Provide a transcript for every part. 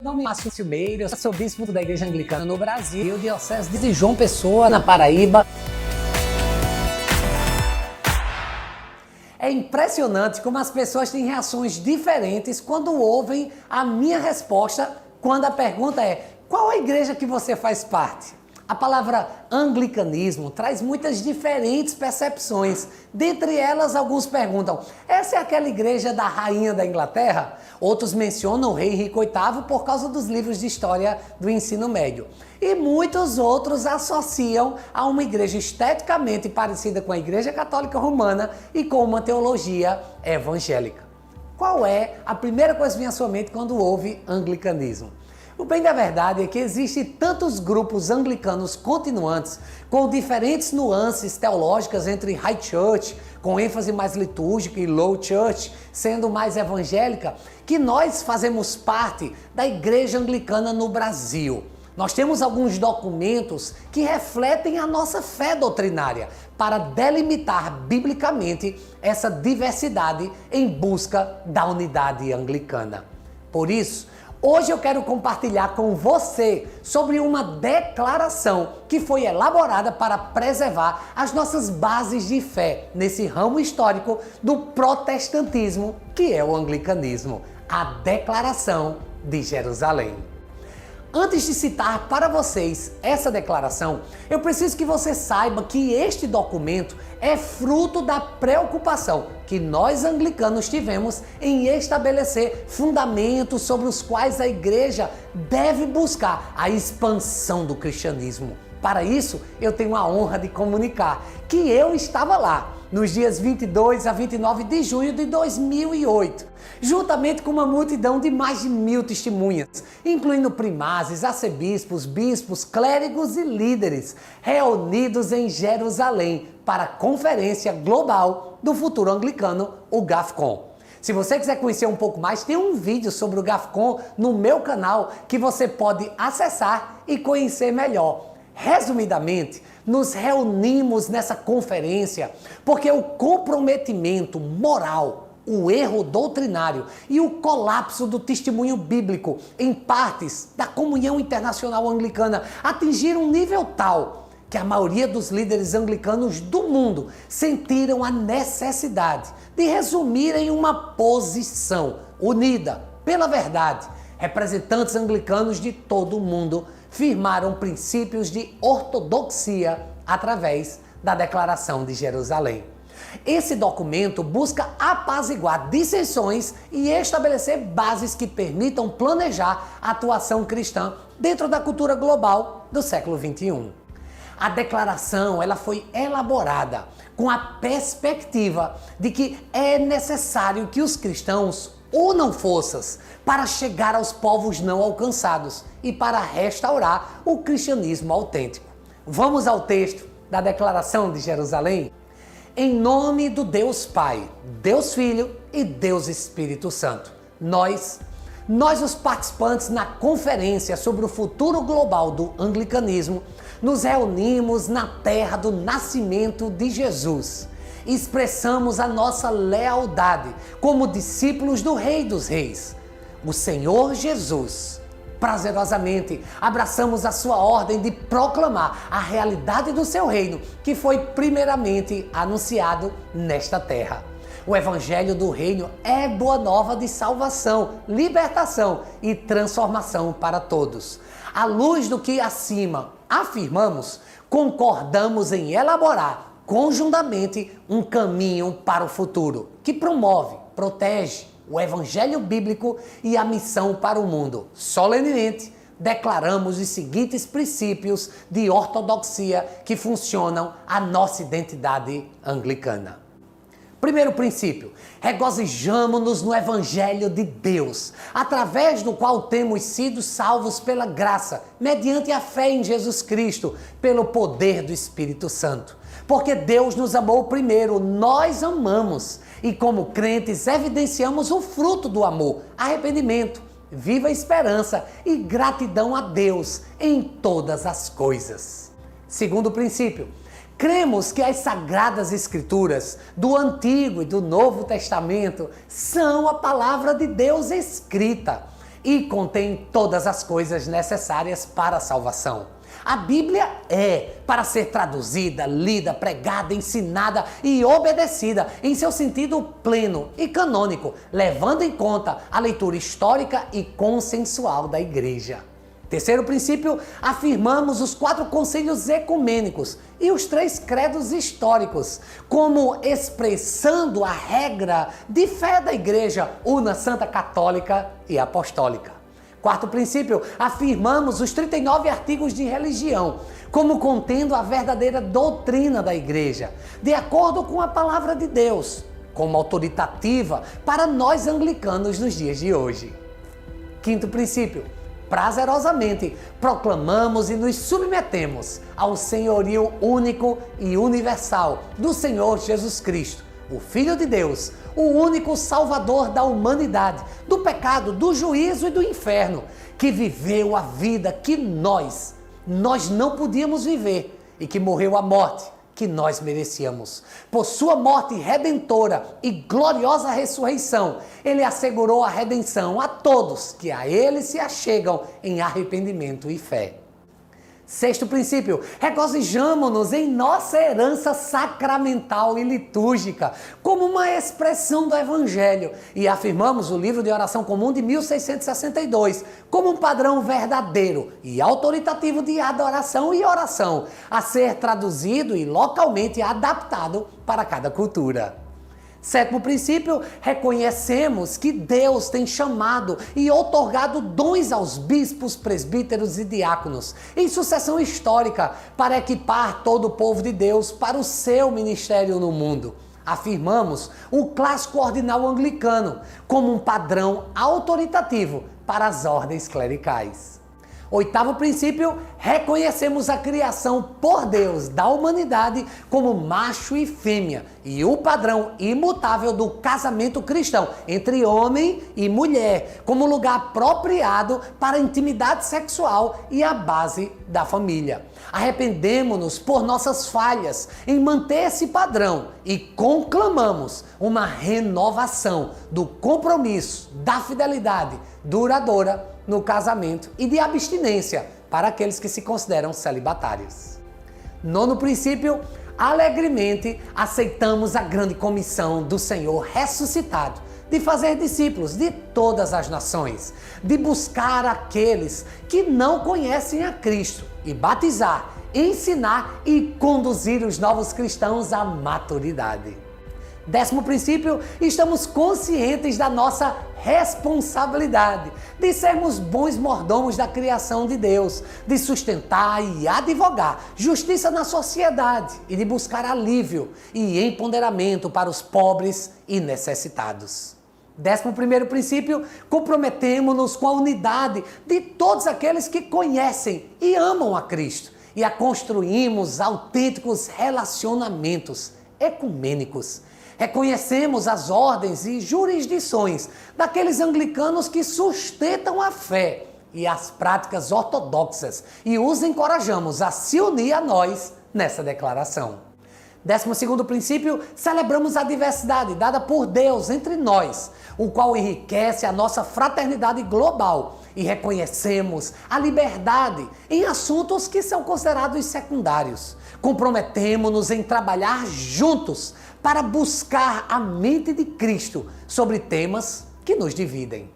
Meu nome é Márcio Silveira, eu sou bispo da Igreja Anglicana no Brasil, diocese de João Pessoa, na Paraíba. É impressionante como as pessoas têm reações diferentes quando ouvem a minha resposta quando a pergunta é: qual a igreja que você faz parte? A palavra anglicanismo traz muitas diferentes percepções. Dentre elas, alguns perguntam: essa é aquela igreja da rainha da Inglaterra? Outros mencionam o rei Henrique VIII por causa dos livros de história do ensino médio. E muitos outros associam a uma igreja esteticamente parecida com a Igreja Católica Romana e com uma teologia evangélica. Qual é a primeira coisa que vem à sua mente quando ouve anglicanismo? O bem da verdade é que existem tantos grupos anglicanos continuantes, com diferentes nuances teológicas entre High Church, com ênfase mais litúrgica, e Low Church, sendo mais evangélica, que nós fazemos parte da Igreja Anglicana no Brasil. Nós temos alguns documentos que refletem a nossa fé doutrinária para delimitar biblicamente essa diversidade em busca da unidade anglicana. Por isso, hoje eu quero compartilhar com você sobre uma declaração que foi elaborada para preservar as nossas bases de fé nesse ramo histórico do protestantismo, que é o anglicanismo, a Declaração de Jerusalém. Antes de citar para vocês essa declaração, eu preciso que você saiba que este documento é fruto da preocupação que nós anglicanos tivemos em estabelecer fundamentos sobre os quais a igreja deve buscar a expansão do cristianismo. Para isso, eu tenho a honra de comunicar que eu estava lá nos dias 22 a 29 de junho de 2008, juntamente com uma multidão de mais de 1000 testemunhas, incluindo primazes, arcebispos, bispos, clérigos e líderes, reunidos em Jerusalém para a Conferência Global do Futuro Anglicano, o GAFCON. Se você quiser conhecer um pouco mais, tem um vídeo sobre o GAFCON no meu canal que você pode acessar e conhecer melhor. Resumidamente, nos reunimos nessa conferência porque o comprometimento moral, o erro doutrinário e o colapso do testemunho bíblico em partes da comunhão internacional anglicana atingiram um nível tal que a maioria dos líderes anglicanos do mundo sentiram a necessidade de resumir em uma posição unida pela verdade. Representantes anglicanos de todo o mundo firmaram princípios de ortodoxia através da Declaração de Jerusalém. Esse documento busca apaziguar dissensões e estabelecer bases que permitam planejar a atuação cristã dentro da cultura global do século XXI. A declaração ela foi elaborada com a perspectiva de que é necessário que os cristãos unam forças para chegar aos povos não alcançados e para restaurar o cristianismo autêntico. Vamos ao texto da Declaração de Jerusalém? Em nome do Deus Pai, Deus Filho e Deus Espírito Santo, nós os participantes na conferência sobre o futuro global do anglicanismo, nos reunimos na terra do nascimento de Jesus. Expressamos a nossa lealdade como discípulos do Rei dos Reis, o Senhor Jesus. Prazerosamente abraçamos a sua ordem de proclamar a realidade do seu reino, que foi primeiramente anunciado nesta terra. O Evangelho do Reino é boa nova de salvação, libertação e transformação para todos. À luz do que acima afirmamos, concordamos em elaborar conjuntamente um caminho para o futuro, que promove, protege o Evangelho Bíblico e a missão para o mundo. Solenemente, declaramos os seguintes princípios de ortodoxia que funcionam a nossa identidade anglicana. Primeiro princípio: regozijamo-nos no Evangelho de Deus, através do qual temos sido salvos pela graça, mediante a fé em Jesus Cristo, pelo poder do Espírito Santo. Porque Deus nos amou primeiro, nós amamos, e como crentes evidenciamos o fruto do amor, arrependimento, viva esperança e gratidão a Deus em todas as coisas. Segundo princípio: cremos que as Sagradas Escrituras do Antigo e do Novo Testamento são a palavra de Deus escrita. e contém todas as coisas necessárias para a salvação. A Bíblia é para ser traduzida, lida, pregada, ensinada e obedecida em seu sentido pleno e canônico, levando em conta a leitura histórica e consensual da Igreja. Terceiro princípio, afirmamos os 4 concílios ecumênicos e os 3 credos históricos, como expressando a regra de fé da Igreja una, santa, católica e apostólica. Quarto princípio, afirmamos os 39 artigos de religião, como contendo a verdadeira doutrina da Igreja, de acordo com a palavra de Deus, como autoritativa para nós anglicanos nos dias de hoje. Quinto princípio, prazerosamente proclamamos e nos submetemos ao senhorio único e universal do Senhor Jesus Cristo, o Filho de Deus, o único Salvador da humanidade, do pecado, do juízo e do inferno, que viveu a vida que nós não podíamos viver e que morreu a morte que nós merecíamos. Por sua morte redentora e gloriosa ressurreição, ele assegurou a redenção a todos que a ele se achegam em arrependimento e fé. Sexto princípio, regozijamo-nos em nossa herança sacramental e litúrgica, como uma expressão do Evangelho, e afirmamos o livro de oração comum de 1662 como um padrão verdadeiro e autoritativo de adoração e oração, a ser traduzido e localmente adaptado para cada cultura. Sétimo princípio, reconhecemos que Deus tem chamado e outorgado dons aos bispos, presbíteros e diáconos, em sucessão histórica, para equipar todo o povo de Deus para o seu ministério no mundo. Afirmamos o clássico ordinal anglicano como um padrão autoritativo para as ordens clericais. Oitavo princípio, reconhecemos a criação por Deus da humanidade como macho e fêmea e o padrão imutável do casamento cristão entre homem e mulher como lugar apropriado para a intimidade sexual e a base da família. Arrependemo-nos por nossas falhas em manter esse padrão e conclamamos uma renovação do compromisso, da fidelidade duradoura no casamento e de abstinência para aqueles que se consideram celibatários. Nono princípio, alegremente aceitamos a grande comissão do Senhor ressuscitado de fazer discípulos de todas as nações, de buscar aqueles que não conhecem a Cristo e batizar, ensinar e conduzir os novos cristãos à maturidade. Décimo princípio, estamos conscientes da nossa responsabilidade de sermos bons mordomos da criação de Deus, de sustentar e advogar justiça na sociedade e de buscar alívio e empoderamento para os pobres e necessitados. 11º princípio, comprometemo-nos com a unidade de todos aqueles que conhecem e amam a Cristo e a construímos autênticos relacionamentos ecumênicos. Reconhecemos as ordens e jurisdições daqueles anglicanos que sustentam a fé e as práticas ortodoxas e os encorajamos a se unir a nós nessa declaração. 12º princípio, celebramos a diversidade dada por Deus entre nós, o qual enriquece a nossa fraternidade global e reconhecemos a liberdade em assuntos que são considerados secundários. Comprometemo-nos em trabalhar juntos para buscar a mente de Cristo sobre temas que nos dividem.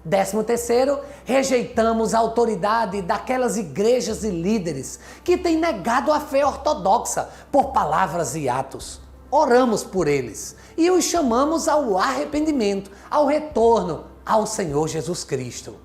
13º, rejeitamos a autoridade daquelas igrejas e líderes que têm negado a fé ortodoxa por palavras e atos. Oramos por eles e os chamamos ao arrependimento, ao retorno ao Senhor Jesus Cristo.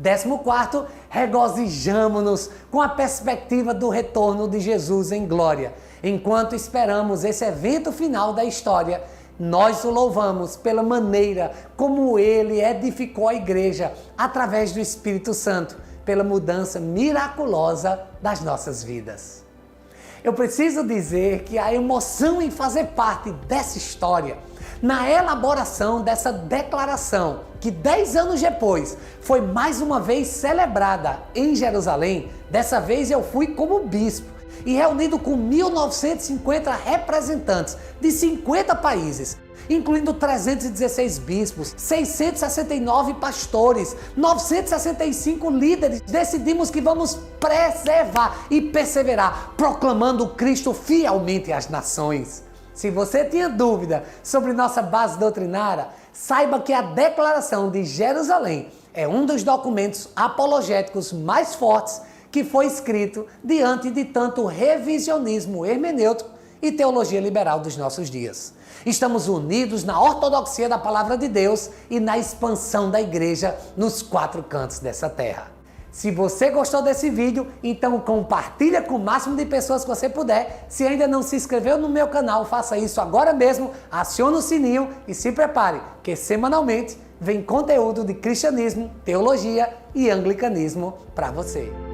14º, regozijamo-nos com a perspectiva do retorno de Jesus em glória. Enquanto esperamos esse evento final da história, nós o louvamos pela maneira como ele edificou a igreja através do Espírito Santo, pela mudança miraculosa das nossas vidas. Eu preciso dizer que a emoção em fazer parte dessa história, na elaboração dessa declaração, que 10 anos depois foi mais uma vez celebrada em Jerusalém, dessa vez eu fui como bispo, e reunido com 1950 representantes de 50 países, incluindo 316 bispos, 669 pastores, 965 líderes, decidimos que vamos preservar e perseverar, proclamando Cristo fielmente às nações. Se você tinha dúvida sobre nossa base doutrinária, saiba que a Declaração de Jerusalém é um dos documentos apologéticos mais fortes que foi escrito diante de tanto revisionismo hermenêutico e teologia liberal dos nossos dias. Estamos unidos na ortodoxia da palavra de Deus e na expansão da igreja nos 4 cantos dessa terra. Se você gostou desse vídeo, então compartilha com o máximo de pessoas que você puder. Se ainda não se inscreveu no meu canal, faça isso agora mesmo, acione o sininho e se prepare, que semanalmente vem conteúdo de cristianismo, teologia e anglicanismo para você.